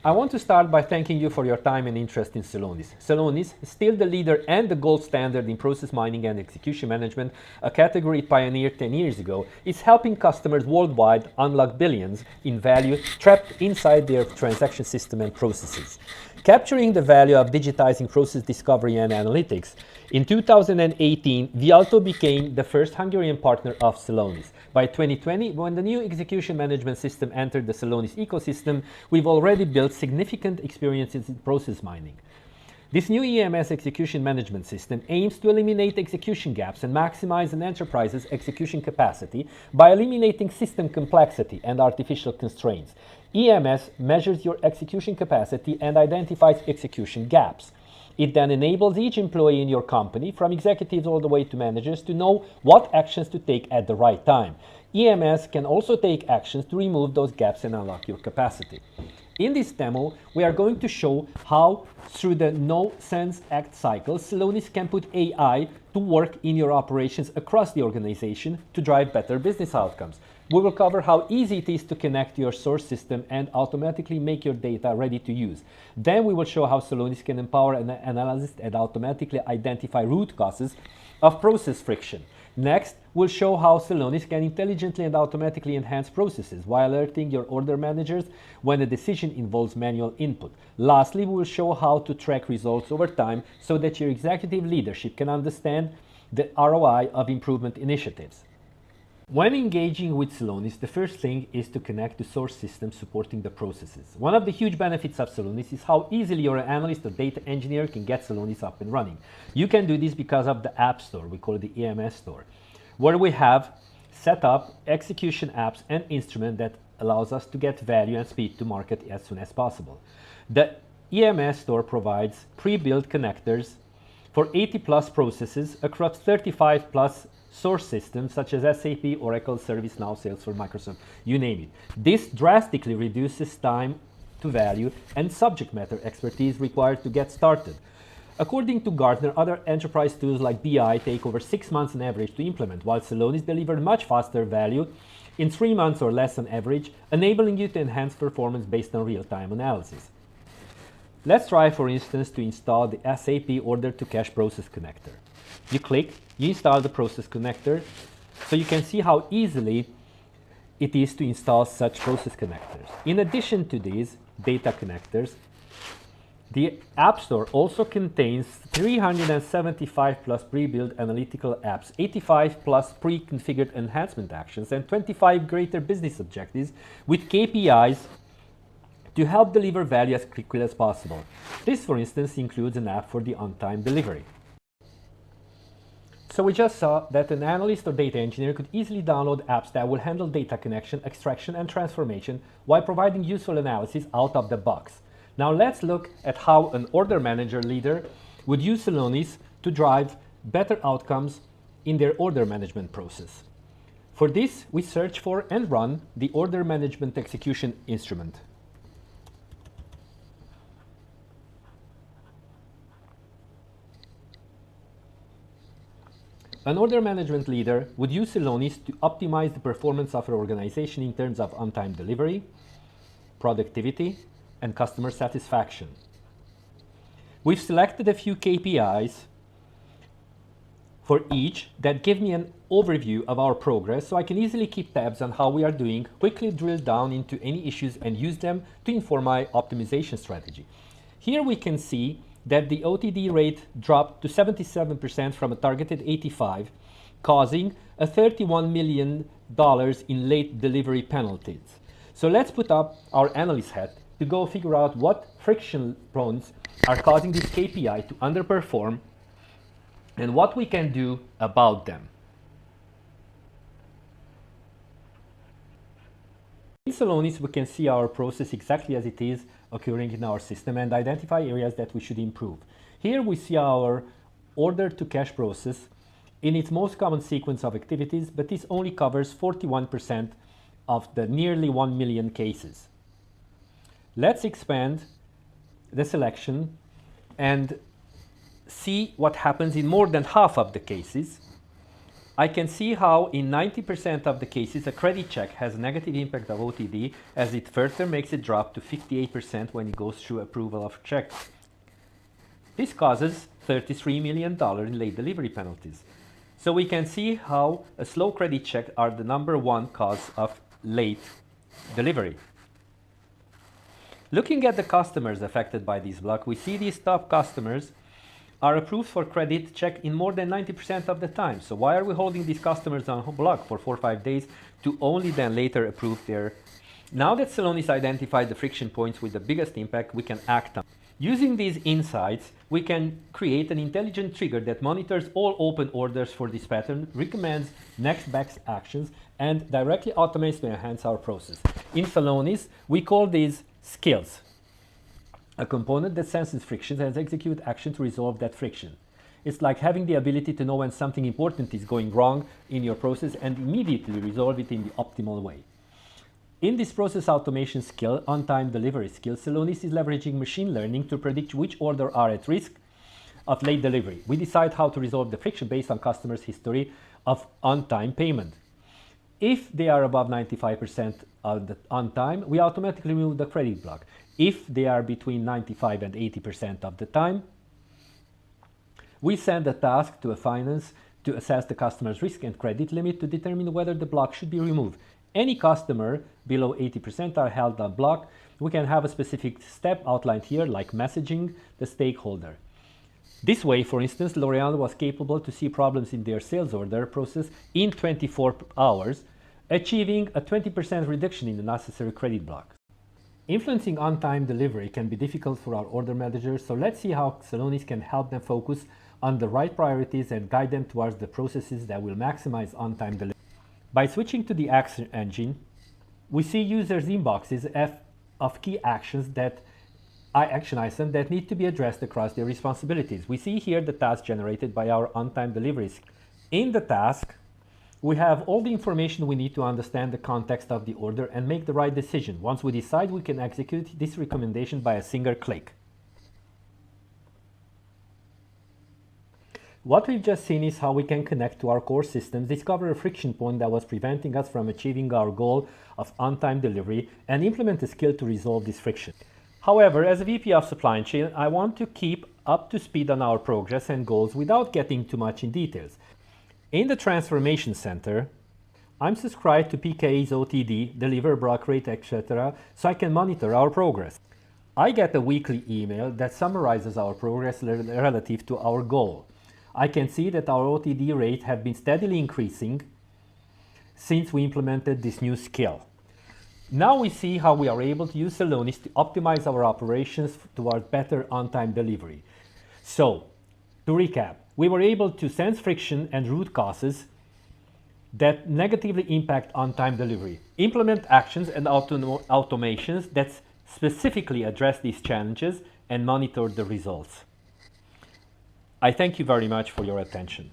I want to start by thanking you for your time and interest in Celonis. Celonis, still the leader and the gold standard in process mining and execution management, a category it pioneered 10 years ago, is helping customers worldwide unlock billions in value trapped inside their transaction system and processes. Capturing the value of digitizing process discovery and analytics, in 2018, Vialto became the first Hungarian partner of Celonis. By 2020, when the new execution management system entered the Celonis ecosystem, we've already built significant experiences in process mining. This new EMS execution management system aims to eliminate execution gaps and maximize an enterprise's execution capacity by eliminating system complexity and artificial constraints. EMS measures your execution capacity and identifies execution gaps. It then enables each employee in your company, from executives all the way to managers, to know what actions to take at the right time. EMS can also take actions to remove those gaps and unlock your capacity. In this demo, we are going to show how, through the Know, Sense, Act cycle, Celonis can put AI to work in your operations across the organization to drive better business outcomes. We will cover how easy it is to connect your source system and automatically make your data ready to use. Then we will show how Celonis can empower an analyst and automatically identify root causes of process friction. Next, we'll show how Celonis can intelligently and automatically enhance processes while alerting your order managers when a decision involves manual input. Lastly, we will show how to track results over time so that your executive leadership can understand the ROI of improvement initiatives. When engaging with Celonis, the first thing is to connect to source systems supporting the processes. One of the huge benefits of Celonis is how easily your analyst or data engineer can get Celonis up and running. You can do this because of the App Store, we call it the EMS Store, where we have set up execution apps and instrument that allows us to get value and speed to market as soon as possible. The EMS Store provides pre-built connectors for 80 plus processes across 35 plus source systems such as SAP, Oracle, ServiceNow, Salesforce, Microsoft, you name it. This drastically reduces time to value and subject matter expertise required to get started. According to Gartner, other enterprise tools like BI take over 6 months on average to implement, while Celonis delivered much faster value in 3 months or less on average, enabling you to enhance performance based on real-time analysis. Let's try, for instance, to install the SAP Order-to-Cash Process Connector. You click, you install the process connector, so you can see how easily it is to install such process connectors. In addition to these data connectors, the App Store also contains 375 plus pre-built analytical apps, 85 plus pre-configured enhancement actions, and 25 greater business objectives with KPIs to help deliver value as quickly as possible. This, for instance, includes an app for the on-time delivery. So we just saw that an analyst or data engineer could easily download apps that will handle data connection, extraction, and transformation while providing useful analysis out of the box. Now let's look at how an order manager leader would use Celonis to drive better outcomes in their order management process. For this, we search for and run the order management execution instrument. An order management leader would use Celonis to optimize the performance of an organization in terms of on-time delivery, productivity, and customer satisfaction. We've selected a few KPIs for each that give me an overview of our progress so I can easily keep tabs on how we are doing, quickly drill down into any issues and use them to inform my optimization strategy. Here we can see that the OTD rate dropped to 77% from a targeted 85%, causing a $31 million in late delivery penalties. So let's put up our analyst hat to go figure out what friction points are causing this KPI to underperform and what we can do about them. In Celonis, we can see our process exactly as it is occurring in our system and identify areas that we should improve. Here we see our order-to-cash process in its most common sequence of activities, but this only covers 41% of the nearly 1 million cases. Let's expand the selection and see what happens in more than half of the cases. I can see how in 90% of the cases a credit check has a negative impact of OTD, as it further makes it drop to 58% when it goes through approval of check. This causes $33 million in late delivery penalties. So we can see how a slow credit check are the #1 cause of late delivery. Looking at the customers affected by this block, we see these top customers are approved for credit check in more than 90% of the time. So why are we holding these customers on block for 4 or 5 days to only then later approve their... Now that Celonis identified the friction points with the biggest impact, we can act on. Using these insights, we can create an intelligent trigger that monitors all open orders for this pattern, recommends next best actions, and directly automates to enhance our process. In Celonis, we call these skills. A component that senses friction and executes action to resolve that friction. It's like having the ability to know when something important is going wrong in your process and immediately resolve it in the optimal way. In this process automation skill, on-time delivery skill, Celonis is leveraging machine learning to predict which orders are at risk of late delivery. We decide how to resolve the friction based on customers' history of on-time payment. If they are above 95% of the on time, we automatically remove the credit block. If they are between 95 and 80% of the time, we send a task to a finance to assess the customer's risk and credit limit to determine whether the block should be removed. Any customer below 80% are held on block. We can have a specific step outlined here, like messaging the stakeholder. This way, for instance, L'Oréal was capable to see problems in their sales order process in 24 hours, achieving a 20% reduction in the necessary credit block. Influencing on-time delivery can be difficult for our order managers, so let's see how Celonis can help them focus on the right priorities and guide them towards the processes that will maximize on-time delivery. By switching to the action engine, we see users' inboxes of key actions action items that need to be addressed across their responsibilities. We see here the task generated by our on-time deliveries. In the task, we have all the information we need to understand the context of the order and make the right decision. Once we decide, we can execute this recommendation by a single click. What we've just seen is how we can connect to our core systems, discover a friction point that was preventing us from achieving our goal of on-time delivery, and implement a skill to resolve this friction. However, as a VP of Supply Chain, I want to keep up to speed on our progress and goals without getting too much in details. In the Transformation Center, I'm subscribed to PK's OTD, deliver block rate, etc., so I can monitor our progress. I get a weekly email that summarizes our progress relative to our goal. I can see that our OTD rate have been steadily increasing since we implemented this new skill. Now we see how we are able to use Celonis to optimize our operations toward better on-time delivery. So, to recap, we were able to sense friction and root causes that negatively impact on-time delivery, implement actions and automations that specifically address these challenges, and monitor the results. I thank you very much for your attention.